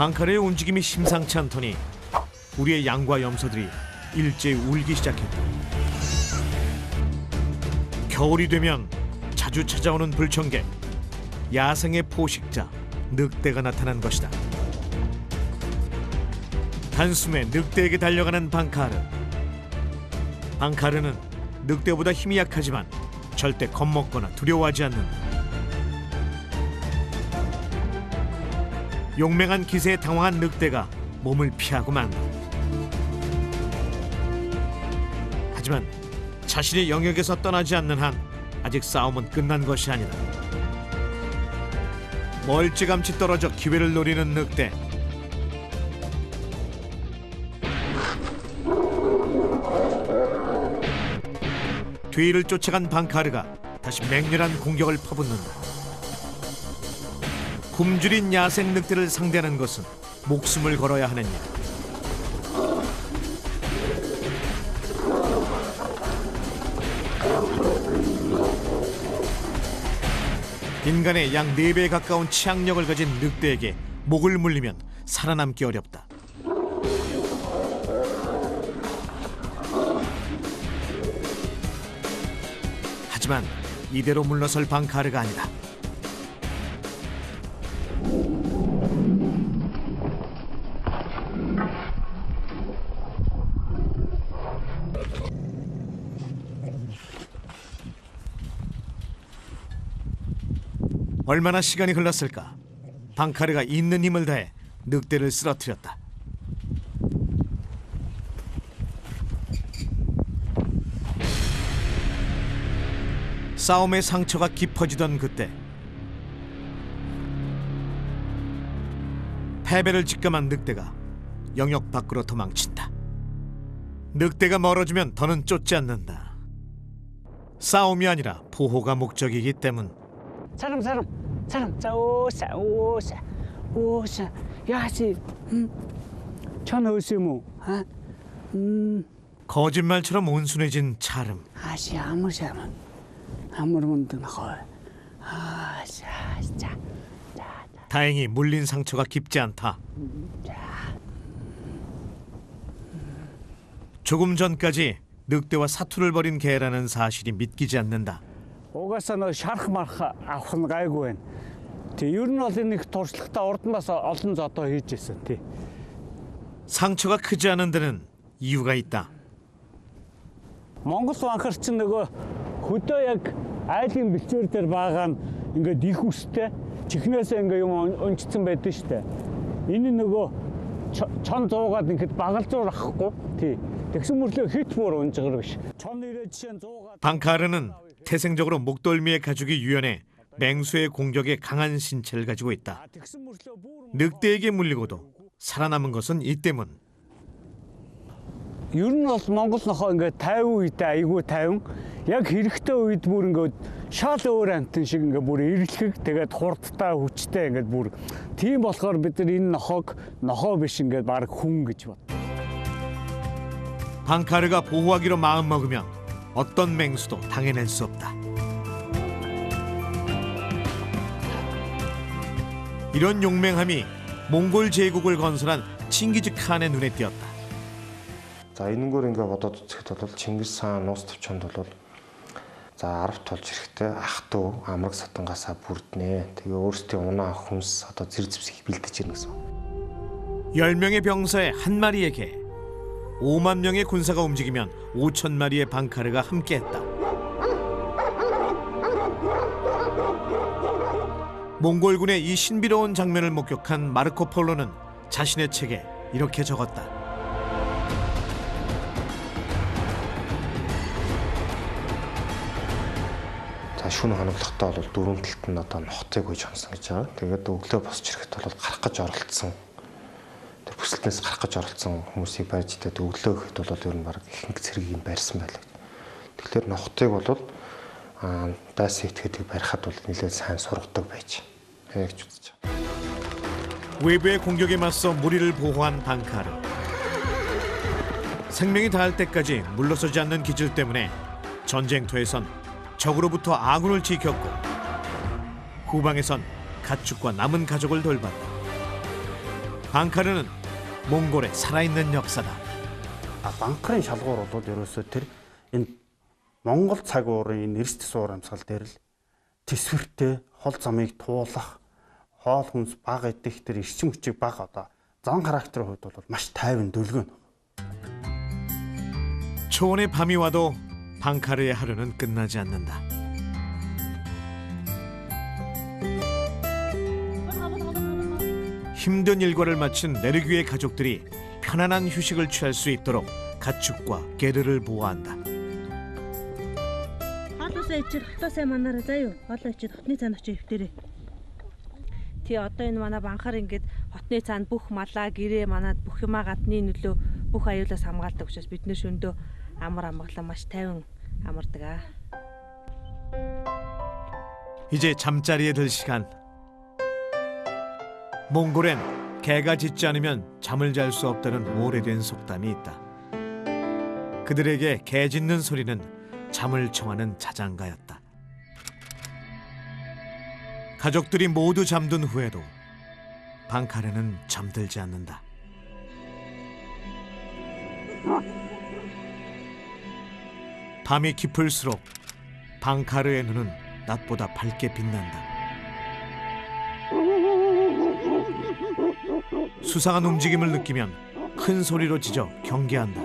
방카르의 움직임이 심상치 않더니 우리의 양과 염소들이 일제히 울기 시작했다. 겨울이 되면 자주 찾아오는 불청객, 야생의 포식자, 늑대가 나타난 것이다. 단숨에 늑대에게 달려가는 방카르. 방카르는 늑대보다 힘이 약하지만 절대 겁먹거나 두려워하지 않는다. 용맹한 기세에 당황한 늑대가 몸을 피하고 만다. 하지만 자신의 영역에서 떠나지 않는 한 아직 싸움은 끝난 것이 아니다. 멀찌감치 떨어져 기회를 노리는 늑대. 뒤를 쫓아간 방카르가 다시 맹렬한 공격을 퍼붓는다. 굶주린 야생 늑대를 상대하는 것은 목숨을 걸어야 하는 일. 인간의 약 4배에 가까운 치악력을 가진 늑대에게 목을 물리면 살아남기 어렵다. 하지만 이대로 물러설 방카르가 아니다. 얼마나 시간이 흘렀을까? 방카르가 있는 힘을 다해 늑대를 쓰러뜨렸다. 싸움의 상처가 깊어지던 그때 패배를 직감한 늑대가 영역 밖으로 도망친다. 늑대가 멀어지면 더는 쫓지 않는다. 싸움이 아니라 보호가 목적이기 때문. 사람 자 오사 야시 천 오시모 거짓말처럼 온순해진 차름. 아시 아무르면 나걸 자 다행히 물린 상처가 깊지 않다. 조금 전까지 늑대와 사투를 벌인 개라는 사실이 믿기지 않는다. угаасаа нөө шарах марах авах нь гайгүй байна. Тэг ер нь бол энэ их туршлагатай урднаас олон зодоо хийж ирсэн тий. 상처가 크지 않은 데는 이유가 있다. Монгол банкар чинь нөгөө хөдөө яг айлын бэлчээр дээр байгаа нь ингээд их үстэй чихнээсээ ингээд юм өнцсөн байдаг шүү дээ. Энэ нөгөө чон зуугаад ингээд багалзуур ахгүй тий. Тэгсэн мөрлөө хит бүр унжгар биш. Чон ирээд жишээ 100гаад 방카르는 태생적으로 목덜미의 가죽이 유연해 맹수의 공격에 강한 신체를 가지고 있다. 늑대에게 물리고도 살아남은 것은 이 때문. ер нь бол Монгол нохоо ингээд 50 үедээ айгүй 50 яг хэрэгтэй үед бүр ингээд шал өөр амтэн шиг ингээд бүр ирлэг тэгээд хурдтай хүчтэй ингээд бүр тийм болохоор бид нар энэ нохоо биш ингээд баг хүн гэж бод. 방카르가 보호하기로 마음먹으면 어떤 맹수도 당해낼 수 없다. 이런 용맹함이 몽골 제국을 건설한 칭기즈칸의 눈에 띄었다. За энэгээр ингээ бодоод үзэхэд бол Чингис хаан нуус төвчөнд бол за 10 тулж ирэхдээ ах トゥ амраг сатангаасаа бүрднэ. Тэгээ өөрсдийн унаа хүнс одоо зэрэг зэвсгийг бэлдэж ирнэ гэсэн. 10명의 병사에 한 마리의 개, 5만 명의 군사가 움직이면 5천 마리의 방카르가 함께했다. 몽골군의 이 신비로운 장면을 목격한 마르코 폴로는 자신의 책에 이렇게 적었다. За шүүн хоноглохдоо бол дөрөв талд нь одоо хотыг үйж хонсон гэж байгаа. Тэгээд өглөө босч ирэхэд бол гарах гэж оролцсон. Тэр бүсэлтнээс гарах гэж оролцсон хүмүүсийг барьж идээд өглөө гэхэд бол ер нь баг ихэнх цэргийг барьсан байлаа. Тэгэхээр нохтыг бол дайсан этгээдийг барихад бол нэлээд сайн сургадаг байж гэж үзэж байна. 외부의 공격에 맞서 무리를 보호한 방카르. 생명이 닿을 때까지 물러서지 않는 기질 때문에 전쟁터에선 적으로부터 아군을 지켰고 후방에선 가축과 남은 가족을 돌봤다. 방카르는 몽골의 살아있는 역사다. Банкрын шалгуур бол ерөөсөө тэр энэ Монгол цаг уурын энэ эрсдэл суур амьсгал дээр л төсвөртэй хол замыг туулах, хоол хүнс бага идэх тэр эрчим хүчийг бага одоо зан характерын хувьд бол маш тайван дүлгэн. 초원의 밤이 와도 방카르의 하루는 끝나지 않는다. 힘든 일과를 마친 내르귀의 가족들이 편안한 휴식을 취할 수 있도록 가축과 게르를 보호한다. Хоолоосоо ичээр хотоосаа манаараа заяа. Хоолоо ичээд хотны цаана очиж өвтөрөө. Тий одоо энэ манай банхаар ингээд хотны цаана бүх малаа, гэрээ манад бүх юмаа гадны нөлөө бүх аюулаас хамгаалдаг учраас бид нэр шөндөө амар амгалан маш тайван амардаг аа. 이제 잠자리에 들 시간. 몽골엔 개가 짖지 않으면 잠을 잘 수 없다는 오래된 속담이 있다. 그들에게 개 짖는 소리는 잠을 청하는 자장가였다. 가족들이 모두 잠든 후에도 방카르는 잠들지 않는다. 밤이 깊을수록 방카르의 눈은 낮보다 밝게 빛난다. 수상한 움직임을 느끼면 큰 소리로 짖어 경계한다.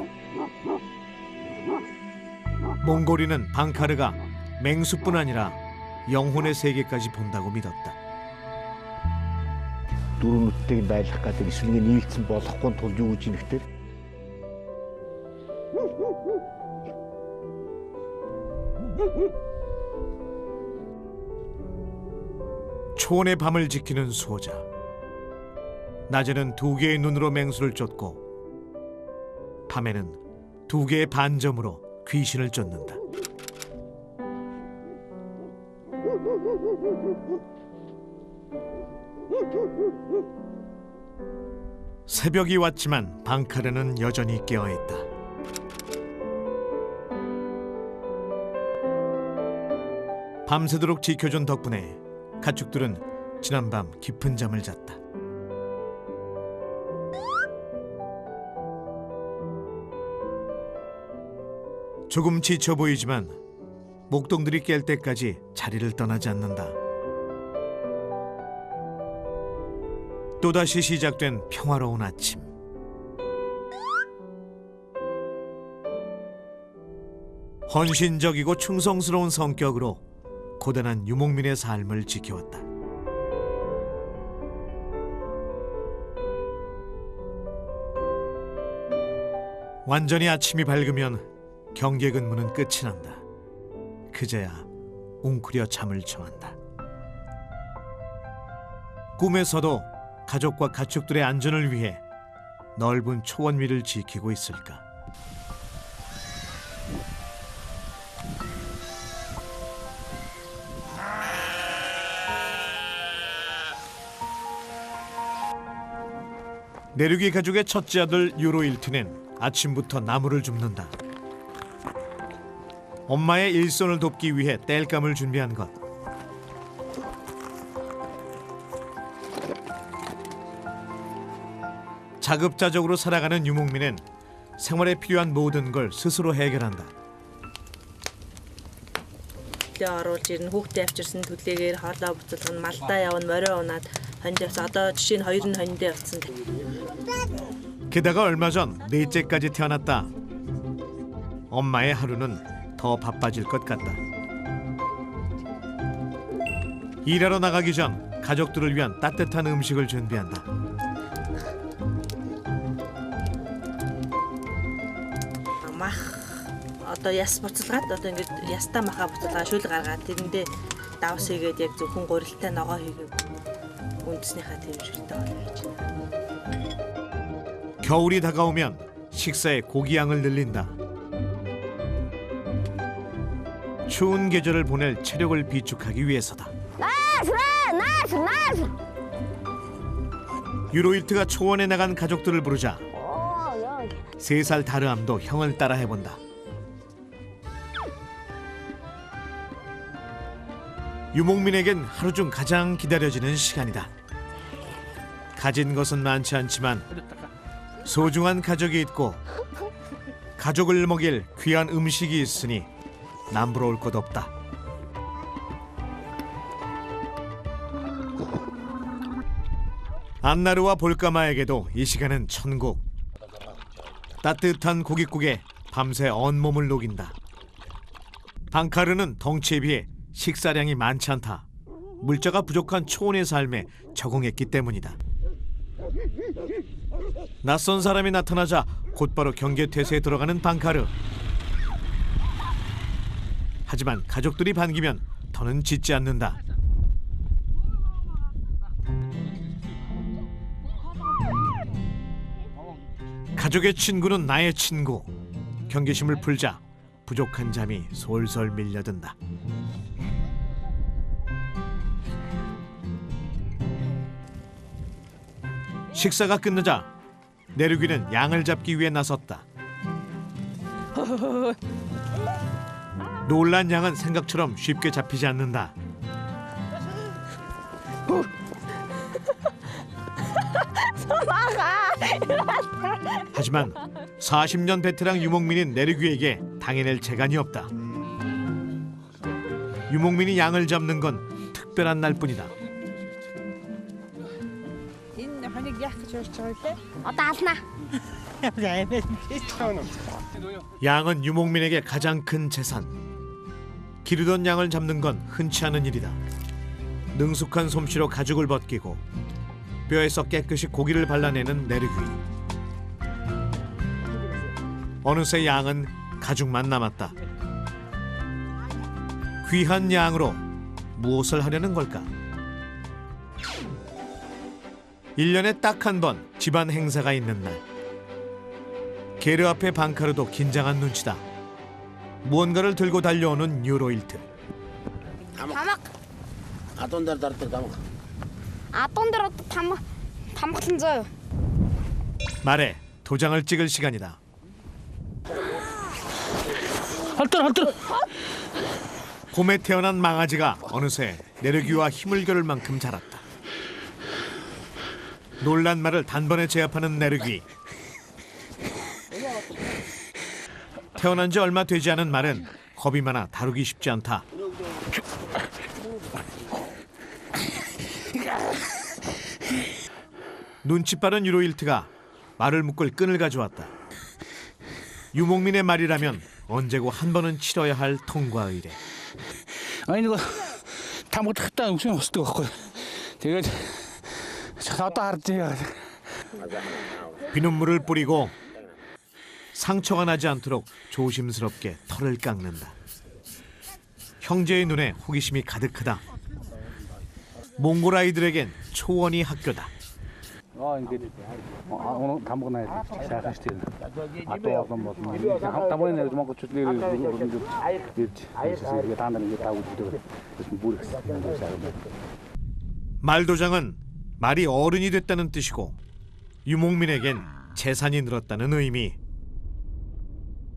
몽골인은 방카르가 맹수뿐 아니라 영혼의 세계까지 본다고 믿었다. Дөрөв нүдтэйг байлгах гэдэг эсвэлгээ нийлцэн болохгүй тулж юу гэж нэгтэр 초원의 밤을 지키는 수호자. 낮에는 2개의 눈으로 맹수를 쫓고 밤에는 2개의 반점으로 귀신을 쫓는다. 새벽이 왔지만 방카르는 여전히 깨어있다. 밤새도록 지켜준 덕분에 가축들은 지난밤 깊은 잠을 잤다. 조금 지쳐 보이지만 목동들이 깰 때까지 자리를 떠나지 않는다. 또다시 시작된 평화로운 아침. 헌신적이고 충성스러운 성격으로 고단한 유목민의 삶을 지켜왔다. 완전히 아침이 밝으면 경계 근무는 끝이 난다. 그제야 웅크려 잠을 청한다. 꿈에서도 가족과 가축들의 안전을 위해 넓은 초원 위를 지키고 있을까? 내륙이 가족의 첫째 아들 유로일트는 아침부터 나무를 줍는다. 엄마의 일손을 돕기 위해 땔감을 준비한 것. 자급자족으로 살아가는 유목민은 생활에 필요한 모든 걸 스스로 해결한다. Төлөө оруулж ирнэ хүүхдээ авчирсан төлөөгээр хоолоо буцалгана малдаа явна морио унаад хонд явсан одоо жишээ нь 2 нь хондоо явсан. 게다가 얼마 전 넷째까지 태어났다. 엄마의 하루는 더 바빠질 것 같다. 일하러 나가기 전 가족들을 위한 따뜻한 음식을 준비한다. Мах одоо яс буцалгаад одоо ингээд ястаа махаа буцалгаа шүл гаргаад тэрэндээ давс хийгээд яг зөвхөн гурилтай ногоо хийгээд үндэснийхаа тэмжиртэй болно гэж байна. 겨울이 다가오면 식사에 고기 양을 늘린다. 추운 계절을 보낼 체력을 비축하기 위해서다. 유로일트가 초원에 나간 가족들을 부르자 3살 다르암도 형을 따라 해본다. 유목민에겐 하루 중 가장 기다려지는 시간이다. 가진 것은 많지 않지만 소중한 가족이 있고 가족을 먹일 귀한 음식이 있으니 남부러울 것 없다. 안나르와 볼까마에게도 이 시간은 천국. 따뜻한 고깃국에 밤새 온몸을 녹인다. 방카르는 덩치에 비해 식사량이 많지 않다. 물자가 부족한 초원의 삶에 적응했기 때문이다. 낯선 사람이 나타나자 곧바로 경계태세에 들어가는 방카르. 하지만 가족들이 반기면 더는 짖지 않는다. 가족의 친구는 나의 친구. 경계심을 풀자 부족한 잠이 솔솔 밀려든다. 식사가 끝나자 내륙이는 양을 잡기 위해 나섰다. 놀란 양은 생각처럼 쉽게 잡히지 않는다. 하지만 40년 베테랑 유목민인 내륙이에게 당해낼 재간이 없다. 유목민이 양을 잡는 건 특별한 날뿐이다. 양은 유목민에게 가장 큰 재산. 기르던 양을 잡는 건 흔치 않은 일이다. 능숙한 솜씨로 가죽을 벗기고 뼈에서 깨끗이 고기를 발라내는 내륙이. 어느새 양은 가죽만 남았다. 귀한 양으로 무엇을 하려는 걸까? 1년에 딱 한 번 집안 행사가 있는 날. 게르 앞에 방카르도 긴장한 눈치다. 무언가를 들고 달려오는 유로일트. 말해 도장을 찍을 시간이다. 곰에 태어난 망아지가 어느새 내르귀와 힘을 겨룰 만큼 자랐다. 놀란 말을 단번에 제압하는 내르귀. 태어난 지 얼마 되지 않은 말은 겁이 많아 다루기 쉽지 않다. 눈치 빠른 유로일트가 말을 묶을 끈을 가져왔다. 유목민의 말이라면 언제고 한 번은 치러야 할 통과 의례. 아니 이거 다 못했다 웃음 없을 것 같고 제가 저도 알지. 비눗물을 뿌리고 상처가 나지 않도록 조심스럽게 털을 깎는다. 형제의 눈에 호기심이 가득하다. 몽골 아이들에겐 초원이 학교다. 오늘 다 먹어놔야 돼. 시작하시죠. 또 어떤 뭐 다 보내네. 좀 먹고 쭉 말도장은 말이 어른이 됐다는 뜻이고 유목민에겐 재산이 늘었다는 의미.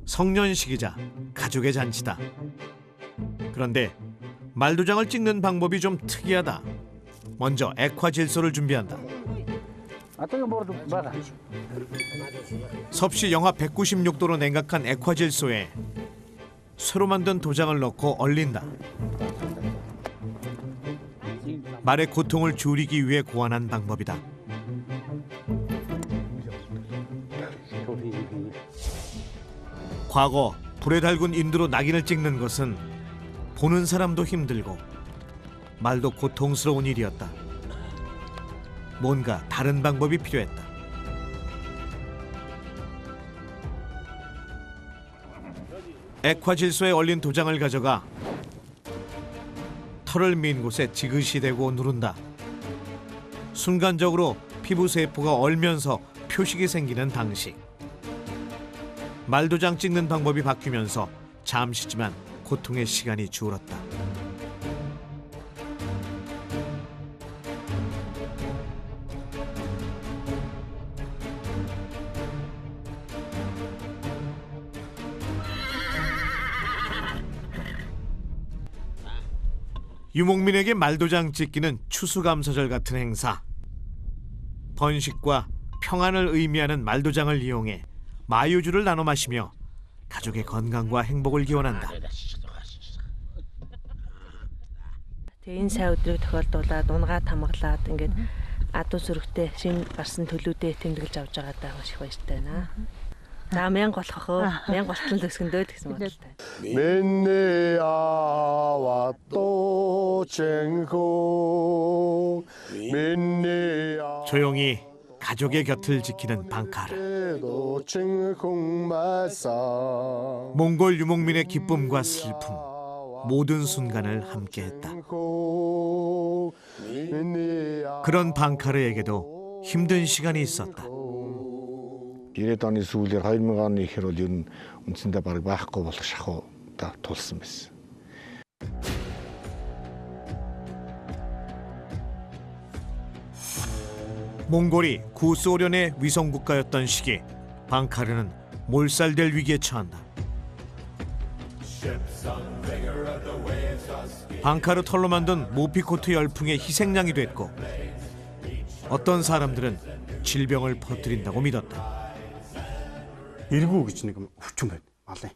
성년식이자 가족의 잔치다. 그런데 말도장을 찍는 방법이 좀 특이하다. 먼저 액화질소를 준비한다. 섭씨 영하 196도로 냉각한 액화질소에 쇠로 만든 도장을 넣고 얼린다. 말의 고통을 줄이기 위해 고안한 방법이다. 과거 불에 달군 인두로 낙인을 찍는 것은 보는 사람도 힘들고 말도 고통스러운 일이었다. 뭔가 다른 방법이 필요했다. 액화질소에 얼린 도장을 가져가 털을 민 곳에 지그시 대고 누른다. 순간적으로 피부 세포가 얼면서 표식이 생기는 방식. 말도장 찍는 방법이 바뀌면서 잠시지만 고통의 시간이 줄었다. 유목민에게 말도장 찍기는 추수감사절 같은 행사. 번식과 평안을 의미하는 말도장을 이용해 마유주를 나눠 마시며 가족의 건강과 행복을 기원한다. Тэгээ энэ сая өдрийг тохиолдуулаад унгаа тамгалаад ингээд адуу зүрхтэй шинэ гарсан төлөвдөө тэмдэглэж авч байгаадаа маш их баяртай байна. За 1000 болох оо 1000 болтол төсгөндөө гэсэн бодолтой. Миний аваад 쟁호 миний 조용히 가족의 곁을 지키는 방카르. 쟁홍마사 몽골 유목민의 기쁨과 슬픔, 모든 순간을 함께했다. 그런 방카르에게도 힘든 시간이 있었다. 90-ад оны сүүлээр 2000 оны ихэр бол ер нь үндсэндээ бараг байхгүй болох шахуу тулсан байсан. 몽골이 구소련의 위성국가였던 시기 방카르는 몰살될 위기에 처한다. 방카르 털로 만든 모피코트 열풍의 희생양이 됐고 어떤 사람들은 질병을 퍼뜨린다고 믿었다. Эргүү гэж нэг өвчин байна малын.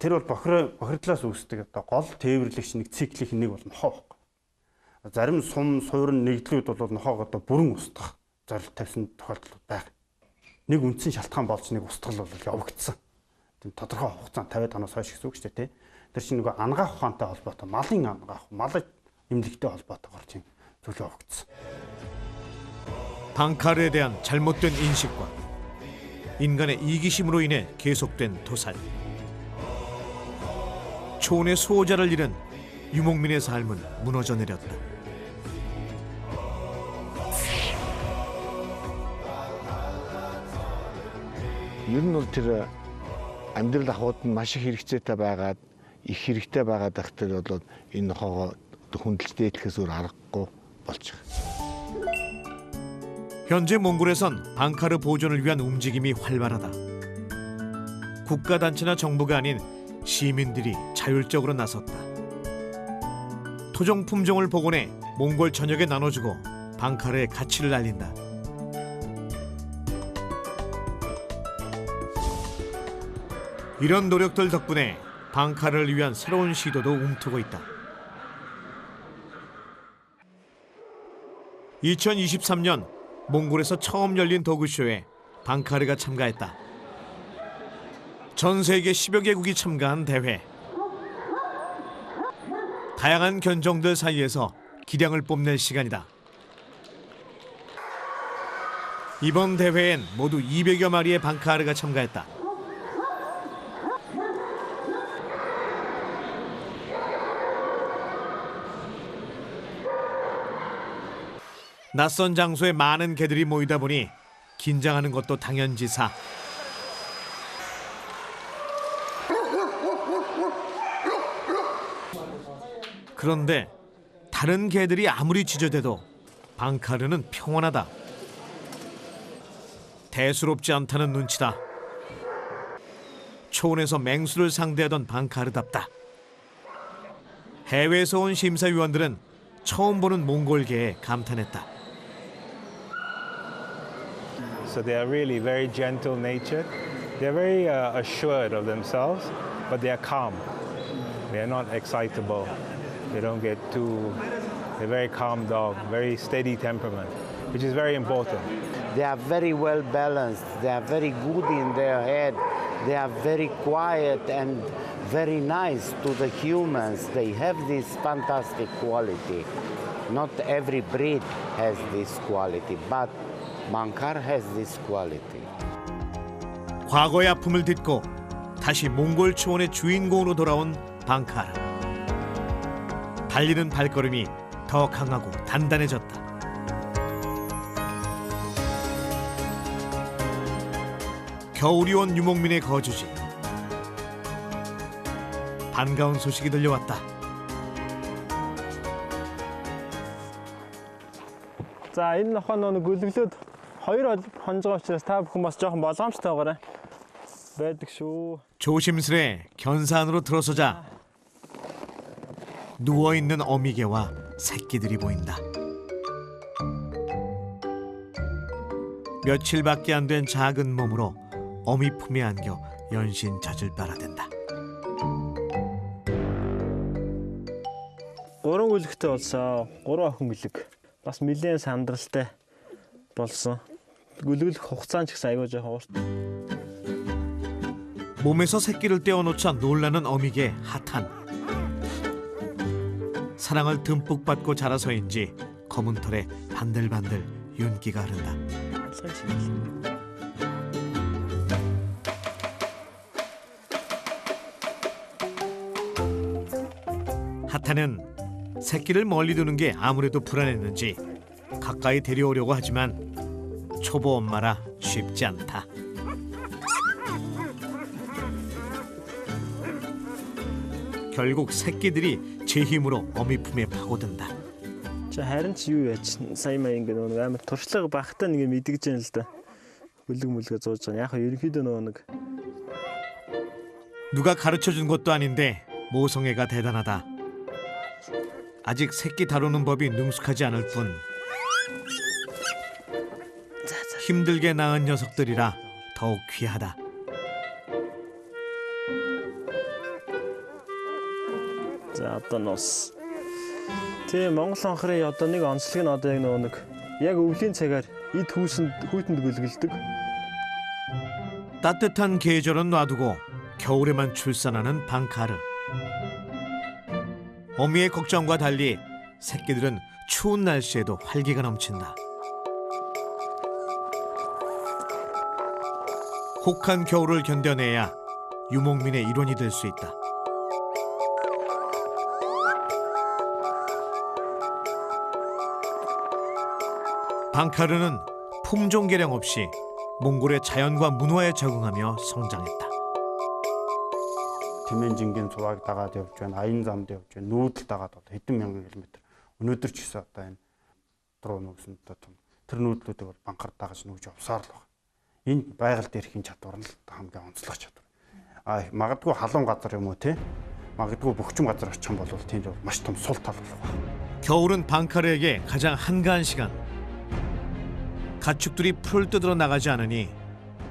Тэр бол бохирдлаас үүсдэг одоо гол тээвэрлэгч нэг циклийнх нэг бол нохоо байхгүй. Зарим сум суурин нэгдлүүд бол нохоог одоо бүрэн устгах зорилт тавьсан тохиолдол байна. Нэг үндсэн шалтгаан болж нэг устгал бол явагдсан. Тийм тодорхой хугацаанд 50 оноос хойш гэсэн үг шүү дээ. Тэр чинь нөгөө ангаах ухаантай холбоотой малын ангаах, малын эмнэлэгтэй холбоотойгоор чинь зүйл явагдсан. 방카르에 대한 잘못된 인식과 인간의 이기심으로 인해 계속된 도살. 초원의 수호자를 잃은 유목민의 삶은 무너져 내렸다. Ер нь бол тэр амьдрал ахуйд нь маш их хэрэгцээтэй байгаад их хэрэгтэй байгаад ахтар бол энэ нохоогоо хүндэлж дээдлэхээс өөр аргагүй болчих. 현재 몽골에선 방카르 보존을 위한 움직임이 활발하다. 국가단체나 정부가 아닌 시민들이 자율적으로 나섰다. 토종 품종을 복원해 몽골 전역에 나눠주고 방카르의 가치를 알린다. 이런 노력들 덕분에 방카르를 위한 새로운 시도도 움트고 있다. 2023년 몽골에서 처음 열린 도그쇼에 방카르가 참가했다. 전 세계 10여 개국이 참가한 대회. 다양한 견종들 사이에서 기량을 뽐낼 시간이다. 이번 대회엔 모두 200여 마리의 방카르가 참가했다. 낯선 장소에 많은 개들이 모이다 보니 긴장하는 것도 당연지사. 그런데 다른 개들이 아무리 짖어대도 방카르는 평온하다. 대수롭지 않다는 눈치다. 초원에서 맹수를 상대하던 방카르답다. 해외에서 온 심사위원들은 처음 보는 몽골개에 감탄했다. So they are really very gentle natured. They are very assured of themselves, but they are calm. They are not excitable. They don't get too. They're very calm dog, very steady temperament, which is very important. They are very well balanced. They are very good in their head. They are very quiet and very nice to the humans. They have this fantastic quality. Not every breed has this quality, but 방카르 has this quality. 과거의 아픔을 딛고 다시 몽골 초원의 주인공으로 돌아온 방카르. 달리는 발걸음이 더 강하고 단단해졌다. 겨울이 온 유목민의 거주지. 반가운 소식이 들려왔다. За энэ нохоо нэг гүлгэлүүд 2 хонжоо учраас та бүхэн бас жоохон болгоомжтойгоорой. байдаг шүү. 조심스레 견산으로 들어서자 누워있는 어미개와 새끼들이 보인다. 며칠밖에 안 된 작은 몸으로 어미 품에 안겨 연신 젖을 빨아댄다. Гурван гүлэгтэй болсон. 3 охин гүлэг. Бас нэлээд сандралтай болсон. Гүлэглэх хугацаанд ч гэсэн аягүй жоохон урт. 몸에서 새끼를 떼어놓자 놀라는 어미게 핫한. 사랑을 듬뿍 받고 자라서인지 검은 털에 반들반들 윤기가 흐른다. 핫한은 새끼를 멀리 두는 게 아무래도 불안했는지 가까이 데려오려고 하지만 초보 엄마라 쉽지 않다. 결국 새끼들이 제 힘으로 어미 품에 파고든다. За харин ч юу яач сая маяг ингээ нөгөө амар туршлага багтаа нэг мэдгэж яана л да. Гүлэг мүлгээ зууж байгаа. Яг хаа ерөнхийдөө нөгөө нэг 누가 가르쳐준 것도 아닌데 모성애가 대단하다. 아직 새끼 다루는 법이 능숙하지 않을 뿐 힘들게 낳은 녀석들이라 더욱 귀하다. за одоо нус. Тэгээ Монгол анхрын одоо нэг онцлог нь одоо яг нөгөө нэг яг өвлийн цагаар эд хүүтэнд гүлгэлдэг. 따뜻한 계절은 놔두고 겨울에만 출산하는 방카르. 어미의 걱정과 달리 새끼들은 추운 날씨에도 활기가 넘친다. 혹한 겨울을 견뎌내야 유목민의 일원이 될 수 있다. 방카르는 품종 개량 없이 몽골의 자연과 문화에 적응하며 성장했다. Тэмэнжингийн цуваг дагаад явж байна, аян замд явж байна, нүүдэл дагаад одоо хэдэн мянган километр. Өнөөдөр ч гэсэн одоо энэ дуруу нүгсэнд том тэр нүүдлүүдийг бол банкар дагаж нүгж явсаар л байна. Энэ байгаль дээрхийн чадвар нь л хамгийн онцлог чадвар. Магадгүй халуун газар юм уу те? Магадгүй бөхчм газар очих юм бол тийм маш том сул тал болох байна. 겨울은 방카르에게 가장 한가한 시간. 가축들이 풀을 뜯으러 나가지 않으니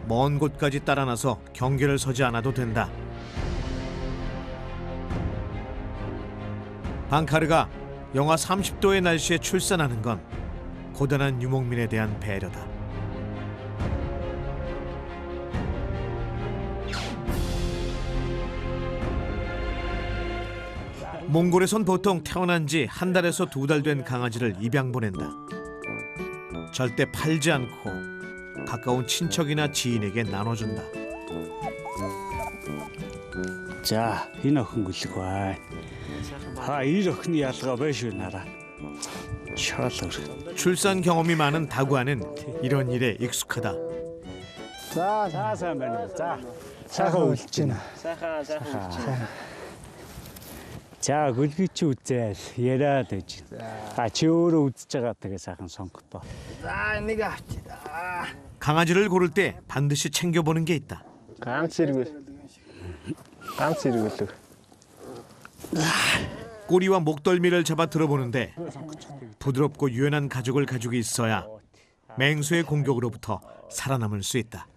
먼 곳까지 따라 나서 경계를 서지 않아도 된다. 방카르가 영하 30도의 날씨에 출산하는 건 고단한 유목민에 대한 배려다. 몽골에선 보통 태어난 지 한 달에서 2달 된 강아지를 입양 보낸다. 절대 팔지 않고 가까운 친척이나 지인에게 나눠준다. За энэ охин гүлэг бай. 이 охины ялгаа байж үнараа. шоолор. 출산 경험이 많은 다구아는 이런 일에 익숙하다. За сайн байна уу. За сайхан үлж байна. сайхан. За гүлгий чи үзээл яриад байж. Чи өөрөө үзэж байгаа тэгээ сайхан сонгохдоо. За энийг авч. 강아지를 고를 때 반드시 챙겨보는 게 있다. ганц зэрэг. 꼬리와 목덜미를 잡아 들어보는데 부드럽고 유연한 가죽을 가지고 있어야 맹수의 공격으로부터 살아남을 수 있다.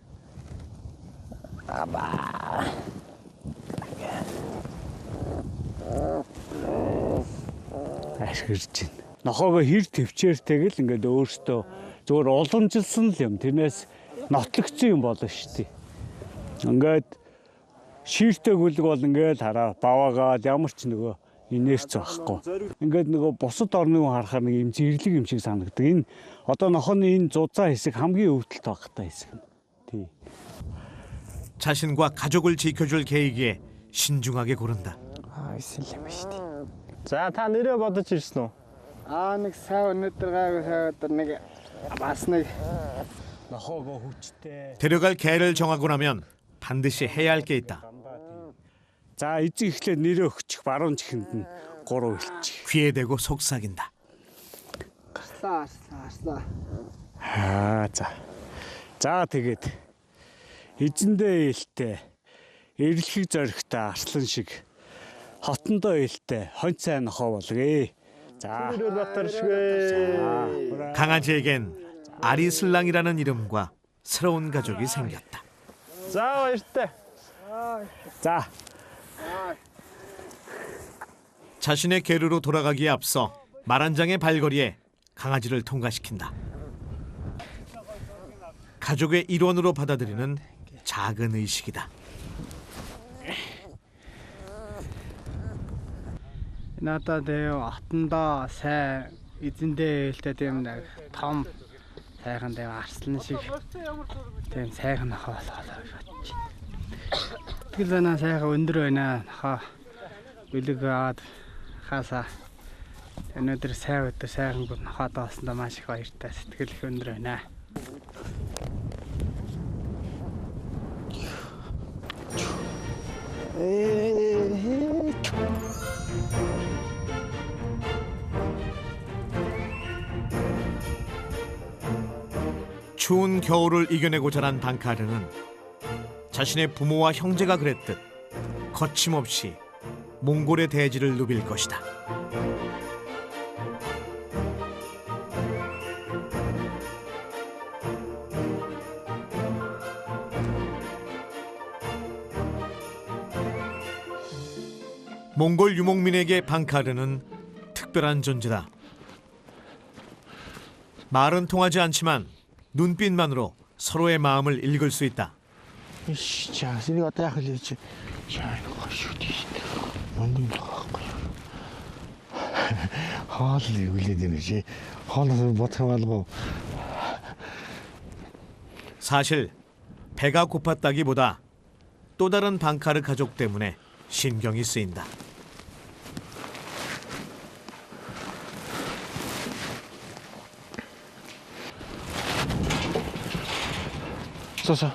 ашиглаж байна. Нохоогоо хэр төвчээртэйг л ингээд өөртөө зүгээр уламжилсан л юм. Тэрнээс нотлогдсон юм болно шүү дээ. Ингээд шииртэй гүлэг бол ингээд хараа баваагаад ямар ч нөгөө инерц байхгүй. Ингээд нөгөө бусад орны хүн харахаар нэг юм зэрлэг юм шиг санагддаг. Энэ одоо нохооны энэ зузаан хэсэг хамгийн өвдөлт багтай хэсэг. Тий. 자신과 가족을 지켜줄 계획에 신중하게 고른다. За та нэрээ бодож ирсэн үү? Нэг сая өнөдөр гайгүй сая өдөр нэг бас нэг нохоогоо хүчтэй. 데려갈 개를 정하고 나면 반드시 해야 할 게 있다. За эзэн ихлээр нэрээ өгчих баруун чихэнд нь 3 хэлчих. 귀에 대고 속삭인다. гарслаа. За тэгээд эзэндээ ээлтэй эрлэхийг зоригтой арслан шиг хотондоо ээлтэй хонц сайн нохоо болгоё. 자, 강아지에겐 아리슬랑이라는 이름과 새로운 가족이 생겼다. 자, 맛있대. 자, 자신의 계류로 돌아가기에 앞서 말 한 장의 발걸이에 강아지를 통과시킨다. 가족의 일원으로 받아들이는 작은 의식이다. Надад атандаа сайн эзэндээ хэлтэй тийм нэг том сайхан дээр арслан шиг тийм сайхан нохоо болоо гэж бодчих. Тэгэл байна сайхан өндөр байна. Нохоо үлэг аваад хаасаа өнөөдөр сайн өдөр сайхан бүр нохоо доосноо маш их баяртай сэтгэл их өндөр байна. 추운 겨울을 이겨내고 자란 방카르는 자신의 부모와 형제가 그랬듯 거침없이 몽골의 대지를 누빌 것이다. 몽골 유목민에게 방카르는 특별한 존재다. 말은 통하지 않지만 눈빛만으로 서로의 마음을 읽을 수 있다. 자, 이거 어떻게 하려지? 자, 이거 쉬우디. 뭔데 이거? 하늘이 울리게 되는지 하늘을 못 해가지고. 사실 배가 고팠다기보다 또 다른 방카르 가족 때문에 신경이 쓰인다. 써서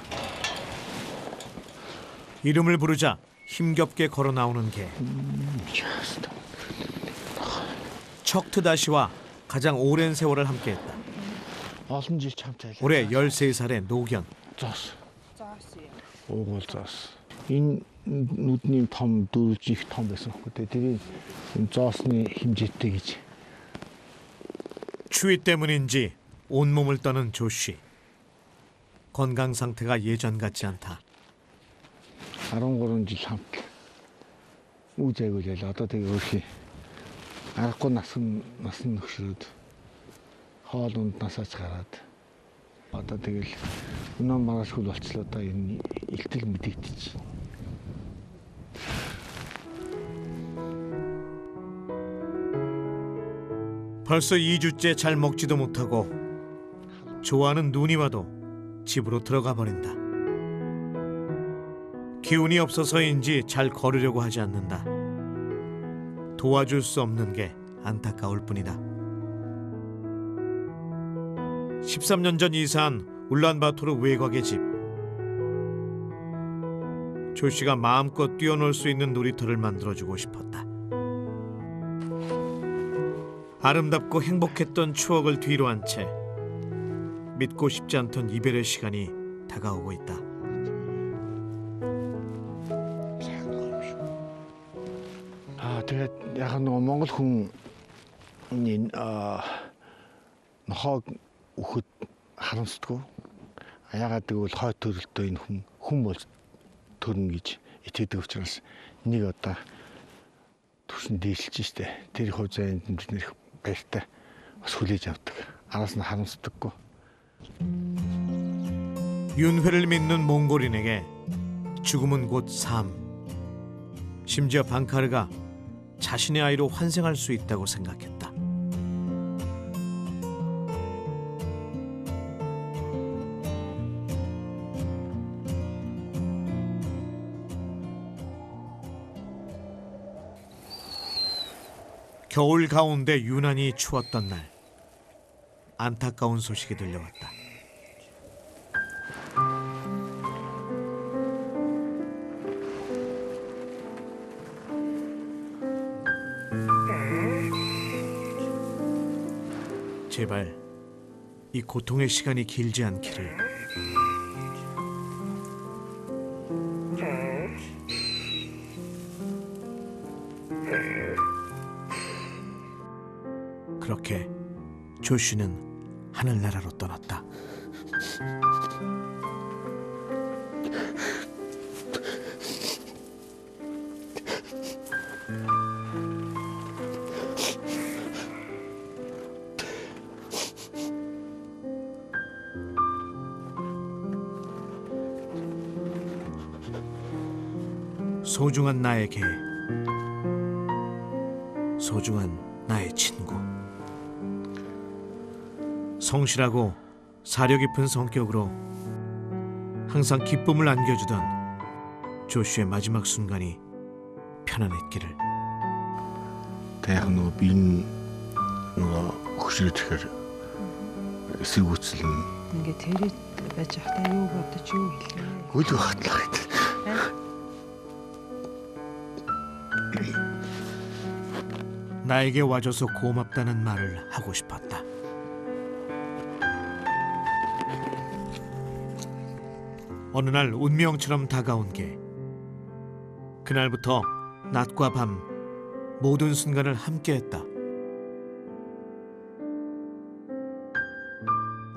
이름을 부르자 힘겹게 걸어 나오는 개. 척트다시와 가장 오랜 세월을 함께했다. 올해 13살의 노견. 오골 zas어. 이 нүдний том дөрвж их том байсан хөө тэрийг зоосны хэмжээтэй гэж. 추위 때문인지 온몸을 떠는 조씨. 건강 상태가 예전 같지 않다. 13 жил хамт үүжээгүй л одоо тэгээ өөрхий аргагүй насны нөхшрөөд хоол унднасаач гараад одоо тэгэл өнөө маргаашгүй болцлоо одоо энэ илтгэл мэдэгдэж. 벌써 2주째 잘 먹지도 못하고 좋아하는 눈이 와도 집으로 들어가 버린다. 기운이 없어서인지 잘 걸으려고 하지 않는다. 도와줄 수 없는 게 안타까울 뿐이다. 13년 전 이사한 울란바토르 외곽의 집. 조 씨가 마음껏 뛰어놀 수 있는 놀이터를 만들어주고 싶었다. 아름답고 행복했던 추억을 뒤로 한 채 믿고 싶지 않던 이별의 시간이 다가오고 있다. Тэгээд яг нэг Монгол хүн нохоо өгөхөд харамсдаггүй. Ягаад гэвэл хой төрөлтөө энэ хүн бол төрнө гэж итгэдэг учраас нэг одоо төрсөн дээлж штэ. Тэр хувь заяанд бид нэр баяртай бас хүлээж авдаг. Араас нь харамсдаггүй. 윤회를 믿는 몽골인에게 죽음은 곧 삶. 심지어 방카르가 자신의 아이로 환생할 수 있다고 생각했다. 겨울 가운데 유난히 추웠던 날, 안타까운 소식이 들려왔다. 제발 이 고통의 시간이 길지 않기를. 그렇게 조슈는 하늘나라로 떠났다. 소중한 나의 개, 소중한 나의 친구. 성실하고 사려 깊은 성격으로 항상 기쁨을 안겨주던 조슈의 마지막 순간이 편안했기를. 대학 нөгөө биеийн нөгөө хөшрөөдөхөр эсэргүүцэл нь ингээ тэрэд байж байхдаа юу бодож юу хэлээ. хөлөө хатлах гэдэг. 나에게 와줘서 고맙다는 말을 하고 싶었다. 어느 날 운명처럼 다가온 게, 그날부터 낮과 밤 모든 순간을 함께했다.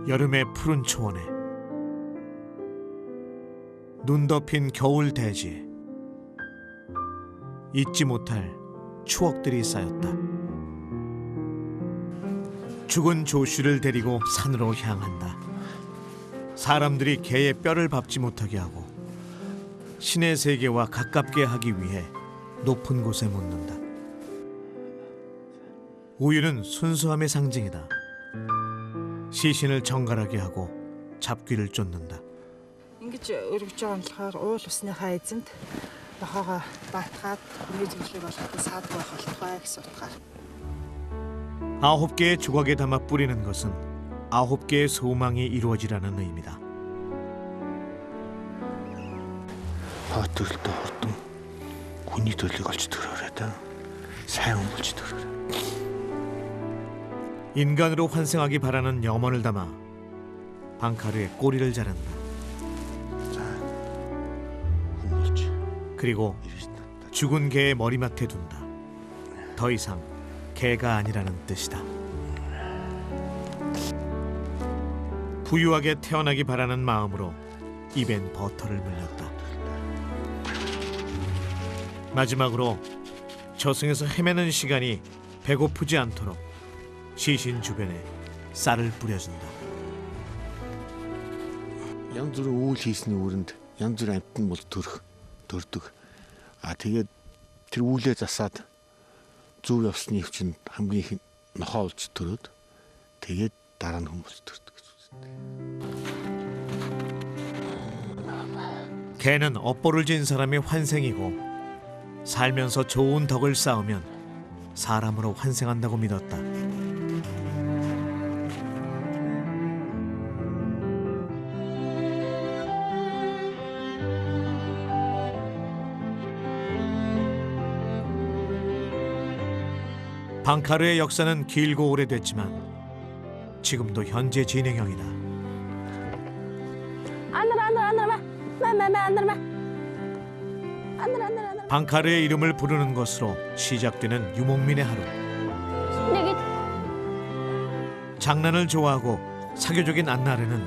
여름의 푸른 초원에, 눈 덮인 겨울 대지에 잊지 못할 추억들이 쌓였다. 죽은 조슈를 데리고 산으로 향한다. 사람들이 개의 뼈를 밟지 못하게 하고 신의 세계와 가깝게 하기 위해 높은 곳에 묻는다. 우유는 순수함의 상징이다. 시신을 정갈하게 하고 잡귀를 쫓는다. Ингэж өргөж байгаа юм болохоор уул усныхаа эзэнд нохоогоо баатгаад хүний зүйлийг болоход саадгүй байх болтугай гэсэн утгаар. 9개의 조각에 담아 뿌리는 것은 9개의 소망이 이루어지라는 의미다. Хойд төрөлтөө хурдан хүний төлөг олж төрөөрэй та. сайн хүн болж төрөөрэй. 인간으로 환생하기 바라는 염원을 담아 방카르의 꼬리를 자른다. 그리고 죽은 개의 머리맡에 둔다. 더 이상 개가 아니라는 뜻이다. 부유하게 태어나기 바라는 마음으로 입엔 버터를 물렸다. 마지막으로 저승에서 헤매는 시간이 배고프지 않도록 시신 주변에 쌀을 뿌려준다. янз бүрийн үйл хийсний үүрэнд янз бүрийн амтан бол төрдөг. Тэгээд тэр үүлээ засаад зөв явсны өвчнөд хамгийн их нохоо олж төрөөд тэгээд дараа нь хүн болж төрдөг гэж үздэг. 개는 업보를 진 사람의 환생이고 살면서 좋은 덕을 쌓으면 사람으로 환생한다고 믿었다. 방카르의 역사는 길고 오래됐지만 지금도 현재 진행형이다. 방카르의 이름을 부르는 것으로 시작되는 유목민의 하루. 장난을 좋아하고 사교적인 안나르는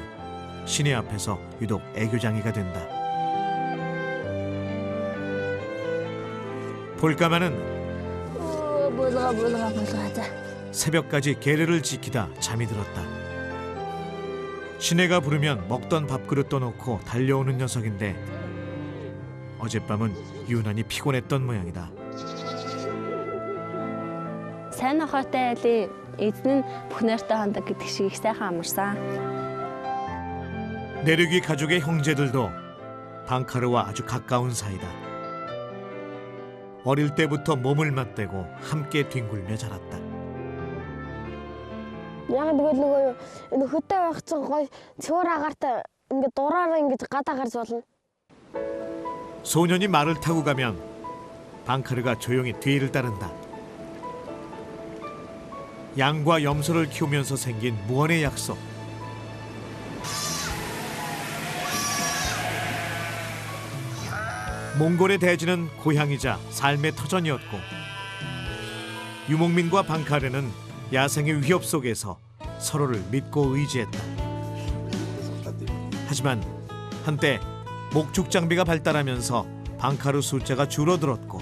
시내 앞에서 유독 애교장이가 된다. 볼까마는 새벽까지 게르를 지키다 잠이 들었다. 시내가 부르면 먹던 밥그릇 떠놓고 달려오는 녀석인데 어젯밤은 유난히 피곤했던 모양이다. сайн нохойтой айлын эзэн нь бүх нойртой хондог гэдэг шиг их сайхан амарсан. 내륙이 가족의 형제들도 방카르와 아주 가까운 사이다. 어릴 때부터 몸을 맞대고 함께 뒹굴며 자랐다. Яг тэгвэл нөгөө энэ хөтөө байхсан гой цөөр агаартай ингээд дураараа ингээд гадаа гарч болно. 소년이 말을 타고 가면 방카르가 조용히 뒤를 따른다. 양과 염소를 키우면서 생긴 무언의 약속. 몽골의 대지는 고향이자 삶의 터전이었고 유목민과 방카르는 야생의 위협 속에서 서로를 믿고 의지했다. 하지만 한때 목축 장비가 발달하면서 방카르 숫자가 줄어들었고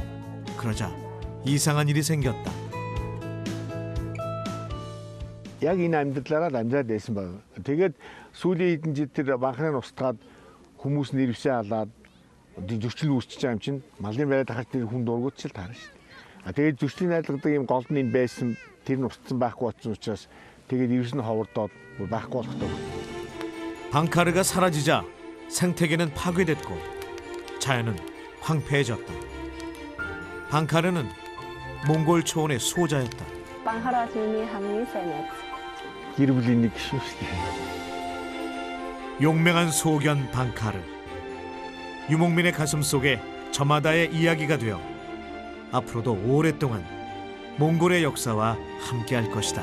그러자 이상한 일이 생겼다. Яг энэ амьдралаараа амжаад байсан баг. Тэгээд сүүлийн хэдэн жил тэр банхрын устгаад хүмүүс нэрвсээ халаад зөрчил үүсчихэж байгаа юм чинь малын байраад хахад тэр хүн дургуут ч л таарна шүү дээ. Тэгээд зөрчлийн найдлагдаг юм гол нь байсан тэр нь устсан байхгүй болсон учраас тэгээд ирс нь ховордоод байхгүй болгодог. 방카르가 사라지자 생태계는 파괴됐고 자연은 황폐해졌다. 방카르는 몽골 초원의 수호자였다. Банхара миний хамгийн сайн найз. гэр бүлийн нэг шүү дээ. 용맹한 소견 방카르. 유목민의 가슴 속에 저마다의 이야기가 되어 앞으로도 오랫동안 몽골의 역사와 함께할 것이다.